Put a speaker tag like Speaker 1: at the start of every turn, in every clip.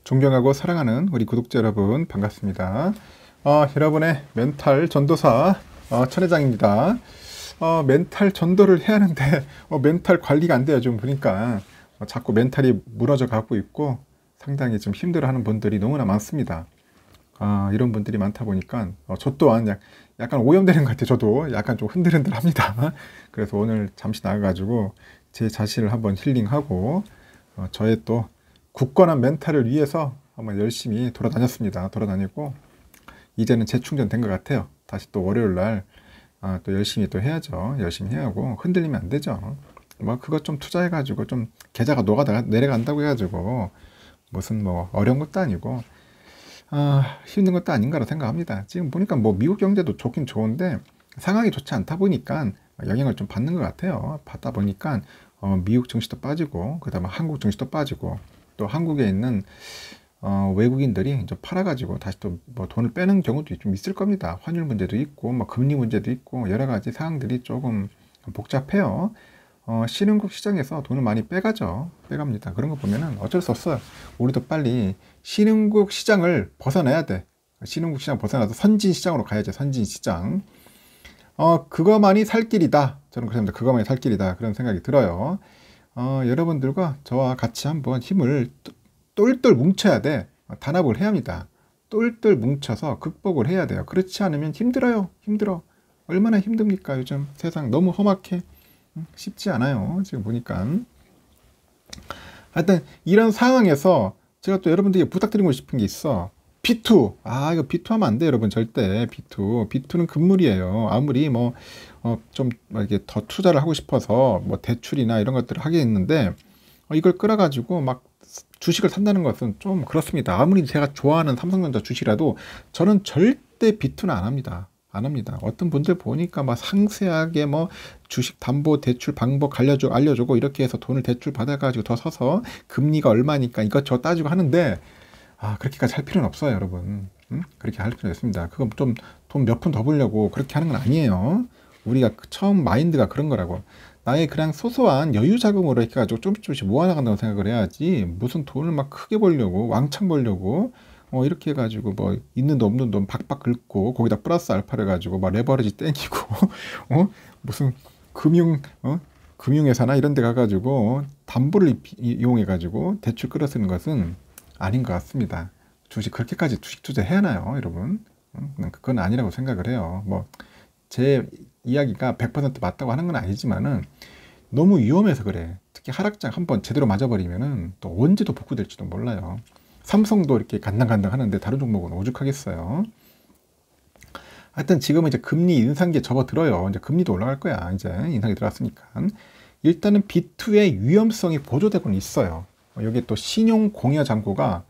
Speaker 1: 존경하고 사랑하는 우리 구독자 여러분 반갑습니다. 여러분의 멘탈 전도사 천 회장입니다. 멘탈 전도를 해야 하는데 멘탈 관리가 안 돼요. 좀 보니까 자꾸 멘탈이 무너져 가고 있고 상당히 좀 힘들어하는 분들이 너무나 많습니다. 이런 분들이 많다 보니까 저 또한 약간 오염되는 것 같아요. 저도 약간 좀 흔들흔들합니다. 그래서 오늘 잠시 나가가지고 제 자신을 한번 힐링하고 저의 또 굳건한 멘탈을 위해서 한번 열심히 돌아다녔습니다. 돌아다니고 이제는 재충전된 것 같아요. 다시 또 월요일날 또 열심히 또 해야죠. 열심히 해야 하고 흔들리면 안 되죠. 뭐 그것 좀 투자해가지고 좀 계좌가 녹아다가 내려간다고 해가지고 무슨 뭐 어려운 것도 아니고 힘든 것도 아닌가로 생각합니다. 지금 보니까 뭐 미국 경제도 좋긴 좋은데 상황이 좋지 않다 보니까 영향을 좀 받는 것 같아요. 받다 보니까 미국 증시도 빠지고 그 다음에 한국 증시도 빠지고 또 한국에 있는 외국인들이 이제 팔아가지고 다시 또 뭐 돈을 빼는 경우도 좀 있을 겁니다. 환율 문제도 있고 뭐 금리 문제도 있고 여러 가지 사항들이 조금 복잡해요. 신흥국 시장에서 돈을 많이 빼갑니다. 그런 거 보면은 어쩔 수 없어요. 우리도 빨리 신흥국 시장을 벗어나야 돼. 신흥국 시장 벗어나서 선진 시장으로 가야죠. 선진 시장. 그거만이 살 길이다. 저는 그렇습니다. 그거만이 살 길이다. 그런 생각이 들어요. 여러분들과 저와 같이 한번 힘을 똘똘 뭉쳐야 돼. 단합을 해야 합니다. 똘똘 뭉쳐서 극복을 해야 돼요. 그렇지 않으면 힘들어요. 힘들어. 얼마나 힘듭니까? 요즘 세상 너무 험악해. 쉽지 않아요. 지금 보니까. 하여튼 이런 상황에서 제가 또 여러분들에게 부탁드리고 싶은 게 있어. B2. 이거 B2 하면 안 돼, 여러분. 절대. B2. B2는 금물이에요. 아무리 좀 이렇게 더 투자를 하고 싶어서 뭐 대출이나 이런 것들을 하겠는데 이걸 끌어가지고 막 주식을 산다는 것은 좀 그렇습니다. 아무리 제가 좋아하는 삼성전자 주식이라도 저는 절대 B2는 안 합니다. 안 합니다. 어떤 분들 보니까 막 상세하게 뭐 주식 담보 대출 방법 알려주고 이렇게 해서 돈을 대출 받아가지고 더 서서 금리가 얼마니까 이것저것 따지고 하는데 그렇게까지 할 필요는 없어요, 여러분. 그렇게 할 필요는 없습니다. 그거 좀 돈 몇 푼 더 벌려고 그렇게 하는 건 아니에요. 우리가 처음 마인드가 그런 거라고. 나의 그냥 소소한 여유 자금으로 이렇게 가지고 조금씩 모아나간다고 생각을 해야지 무슨 돈을 막 크게 벌려고 왕창 벌려고 이렇게 해가지고 뭐 있는 돈 없는 돈 박박 긁고 거기다 플러스 알파를 가지고 막 레버리지 땡기고 무슨 금융회사나 이런 데 가가지고 담보를 이용해가지고 대출 끌어쓰는 것은 아닌 것 같습니다. 그렇게까지 주식 투자 해야 하나요, 여러분? 그건 아니라고 생각을 해요. 뭐 제 이야기가 100% 맞다고 하는 건 아니지만은 너무 위험해서 그래. 특히 하락장 한번 제대로 맞아버리면은 또 언제도 복구될지도 몰라요. 삼성도 이렇게 간당간당 하는데 다른 종목은 오죽하겠어요. 하여튼 지금은 이제 금리 인상기에 접어들어요. 이제 금리도 올라갈 거야. 이제 인상이 들어왔으니까. 일단은 B2의 위험성이 보조되고는 있어요. 여기 또 신용 공여 잔고가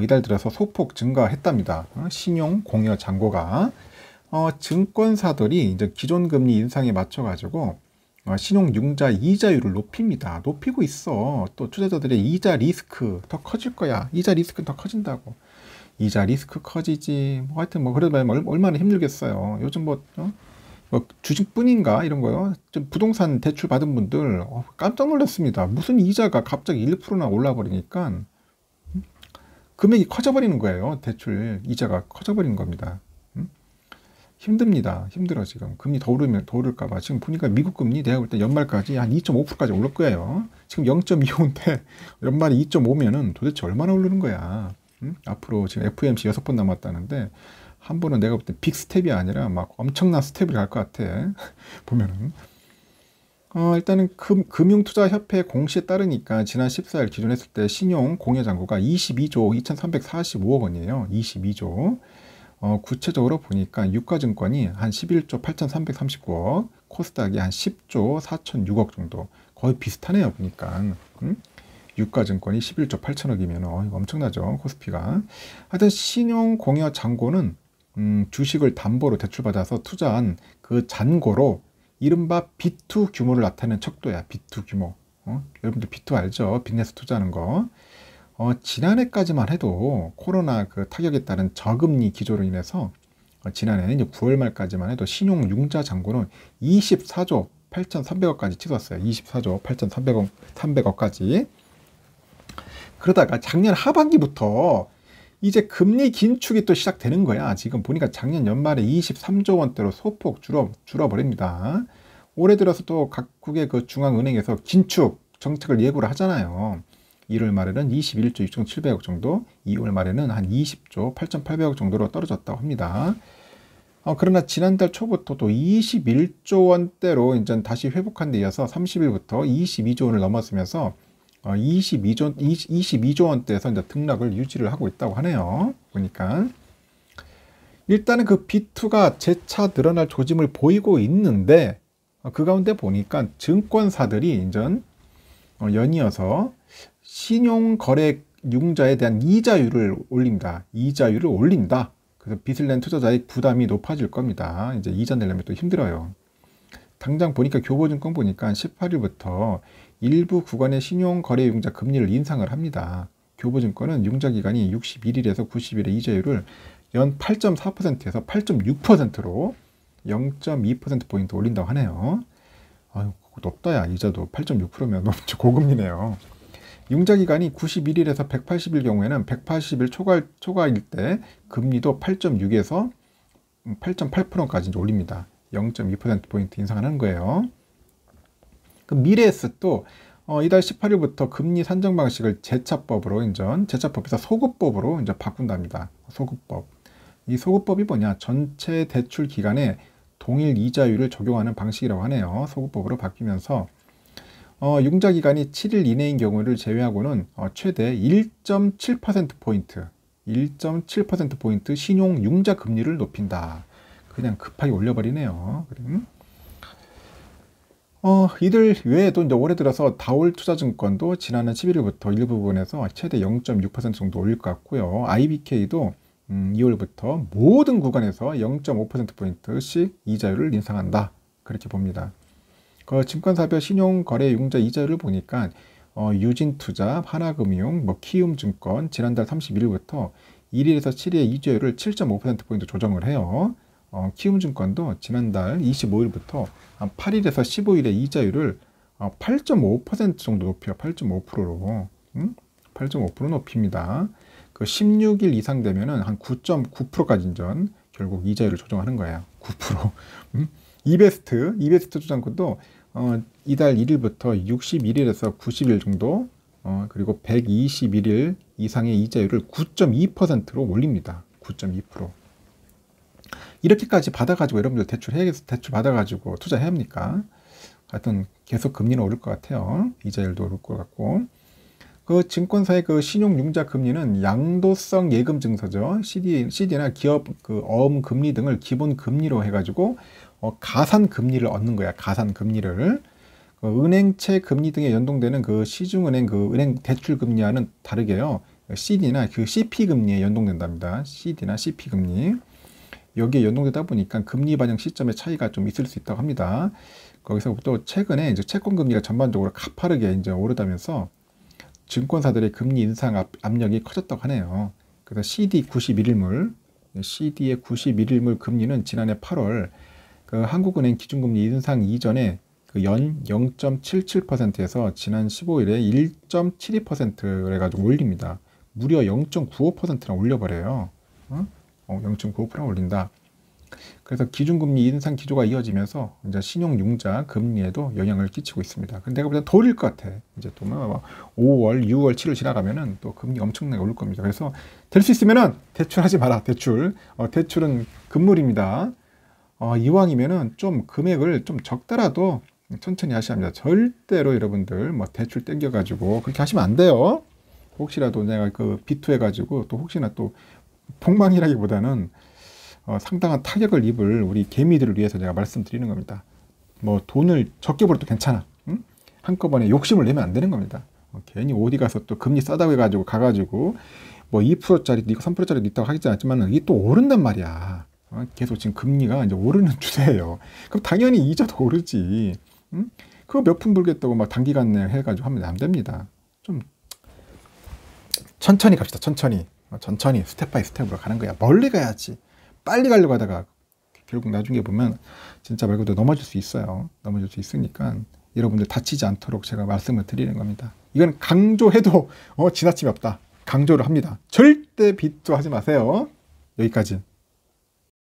Speaker 1: 이달 들어서 소폭 증가했답니다. 신용 공여 잔고가 증권사들이 이제 기존 금리 인상에 맞춰가지고 신용융자 이자율을 높입니다. 높이고 있어. 또 투자자들의 이자 리스크 더 커질 거야. 이자 리스크는 더 커진다고. 이자 리스크 커지지. 하여튼 그래도 얼마나 힘들겠어요. 요즘 뭐 주식뿐인가 이런 거요. 좀 부동산 대출 받은 분들 깜짝 놀랐습니다. 무슨 이자가 갑자기 1%나 올라버리니까 금액이 커져버리는 거예요. 대출 이자가 커져버리는 겁니다. 힘듭니다. 힘들어 지금. 금리 더 오를까봐. 지금 보니까 미국 금리 내가 볼 때 연말까지 한 2.5%까지 오를 거예요. 지금 0.25인데 연말에 2.5면은 도대체 얼마나 오르는 거야. 앞으로 지금 FOMC 6번 남았다는데 한 번은 내가 볼 때 빅 스텝이 아니라 막 엄청난 스텝을 갈 것 같아. 보면은. 일단은 금융투자협회 공시에 따르니까 지난 14일 기준했을 때 신용 공여잔고가 22조 2345억 원이에요. 22조. 구체적으로 보니까 유가증권이 한 11조 8339억, 코스닥이 한 10조 4006억 정도. 거의 비슷하네요, 보니까. 유가증권이 11조 8천억이면 엄청나죠, 코스피가. 하여튼 신용공여 잔고는 주식을 담보로 대출받아서 투자한 그 잔고로 이른바 B2 규모를 나타내는 척도야, B2 규모. 여러분들 B2 알죠? 빚내서 투자하는 거. 지난해까지만 해도 코로나 그 타격에 따른 저금리 기조로 인해서 지난해 이제 9월 말까지만 해도 신용 융자 잔고는 24조 8,300억까지 치솟았어요. 24조 8,300억까지. 그러다가 작년 하반기부터 이제 금리 긴축이 또 시작되는 거야. 지금 보니까 작년 연말에 23조 원대로 소폭 줄어버립니다. 올해 들어서 또 각국의 그 중앙은행에서 긴축 정책을 예고를 하잖아요. 1월 말에는 21조 6,700억 정도, 2월 말에는 한 20조 8,800억 정도로 떨어졌다고 합니다. 그러나 지난달 초부터 또 21조 원대로 이제 다시 회복한 데 이어서 30일부터 22조 원을 넘었으면서 22조 원대에서 이제 등락을 유지를 하고 있다고 하네요. 보니까 일단은 그 B2가 재차 늘어날 조짐을 보이고 있는데 그 가운데 보니까 증권사들이 이제 연이어서 신용거래 융자에 대한 이자율을 올립니다. 이자율을 올린다. 그래서 빚을 낸 투자자의 부담이 높아질 겁니다. 이제 이자 내려면 또 힘들어요. 당장 보니까 교보증권 보니까 18일부터 일부 구간의 신용거래융자 금리를 인상을 합니다. 교보증권은 융자기간이 61일에서 90일의 이자율을 연 8.4%에서 8.6%로 0.2%포인트 올린다고 하네요. 아유, 높다, 야. 이자도 8.6%면 너무 고금리네요. 융자기간이 91일에서 180일 경우에는 180일 초과일 때 금리도 8.6에서 8.8%까지 올립니다. 0.2%포인트 인상하는 거예요. 그 미래에셋도 이달 18일부터 금리 산정 방식을 재차법으로 재차법에서 소급법으로 바꾼답니다. 소급법. 이 소급법이 뭐냐? 전체 대출 기간에 동일 이자율을 적용하는 방식이라고 하네요. 소급법으로 바뀌면서 융자 기간이 7일 이내인 경우를 제외하고는 최대 1.7%포인트, 1.7%포인트 신용 융자 금리를 높인다. 그냥 급하게 올려버리네요. 이들 외에도 이제 올해 들어서 다올 투자증권도 지난해 11일부터 일부 부분에서 최대 0.6% 정도 올릴 것 같고요. IBK도 2월부터 모든 구간에서 0.5%포인트씩 이자율을 인상한다. 그렇게 봅니다. 그 증권사별 신용거래융자 이자율을 보니까 유진투자, 하나금융, 키움증권 지난달 31일부터 1일에서 7일의 이자율을 7.5%포인트 조정을 해요. 키움증권도 지난달 25일부터 8일에서 15일의 이자율을 8.5% 정도 높여요. 8.5%로 8.5% 높입니다. 그 16일 이상 되면은 한 9.9%까지 결국 이자율을 조정하는 거예요. 9%. 이베스트 투자증권도 이달 1일부터 61일에서 90일 정도 그리고 121일 이상의 이자율을 9.2%로 올립니다. 9.2%. 이렇게까지 받아가지고 여러분들 대출 받아가지고 투자해야 합니까? 하여튼 계속 금리는 오를 것 같아요. 이자율도 오를 것 같고. 그 증권사의 그 신용융자 금리는 양도성 예금 증서죠. CD나 기업 그 어음 금리 등을 기본 금리로 해가지고 가산 금리를 얻는 거야. 가산 금리를. 은행채 금리 등에 연동되는 그 시중은행 그 은행 대출 금리와는 다르게요. CD나 그 CP 금리에 연동된답니다. CD나 CP 금리. 여기에 연동되다 보니까 금리 반영 시점의 차이가 좀 있을 수 있다고 합니다. 거기서 또 최근에 이제 채권 금리가 전반적으로 가파르게 올르다면서 증권사들의 금리 인상 압력이 커졌다고 하네요. 그래서 CD 91일물, CD의 91일물 금리는 지난해 8월 그 한국은행 기준금리 인상 이전에 그 연 0.77%에서 지난 15일에 1.72%를 해가지고 올립니다. 무려 0.95%나 올려버려요. 0.95% 올린다. 그래서 기준금리 인상 기조가 이어지면서 이제 신용융자 금리에도 영향을 끼치고 있습니다. 근데 내가 볼 땐 더 올릴 것 같아. 이제 또 5월, 6월, 7월 지나가면은 또 금리 엄청나게 오를 겁니다. 그래서 될 수 있으면은 대출하지 마라. 대출은 금물입니다. 이왕이면은 좀 금액을 좀 적더라도 천천히 하셔야 합니다. 절대로 여러분들 대출 땡겨가지고 그렇게 하시면 안 돼요. 혹시라도 내가 그 B2 해가지고 또 혹시나 또 폭망이라기보다는 상당한 타격을 입을 우리 개미들을 위해서 제가 말씀드리는 겁니다. 돈을 적게 벌어도 괜찮아. 응? 한꺼번에 욕심을 내면 안 되는 겁니다. 괜히 어디 가서 또 금리 싸다고 해가지고 가가지고 2%짜리 이거 3%짜리 있다고 하지 않지만 이게 또 오른단 말이야. 계속 지금 금리가 이제 오르는 추세예요. 그럼 당연히 이자도 오르지. 응? 그거 몇 푼 불겠다고 단기간 내 해가지고 하면 안 됩니다. 좀 천천히 갑시다. 천천히 스텝 바이 스텝으로 가는 거야. 멀리 가야지. 빨리 가려고 하다가 결국 나중에 보면 진짜 말 그대로 넘어질 수 있어요. 넘어질 수 있으니까 여러분들 다치지 않도록 제가 말씀을 드리는 겁니다. 이건 강조해도 지나침이 없다. 강조를 합니다. 절대 비토하지 마세요. 여기까지.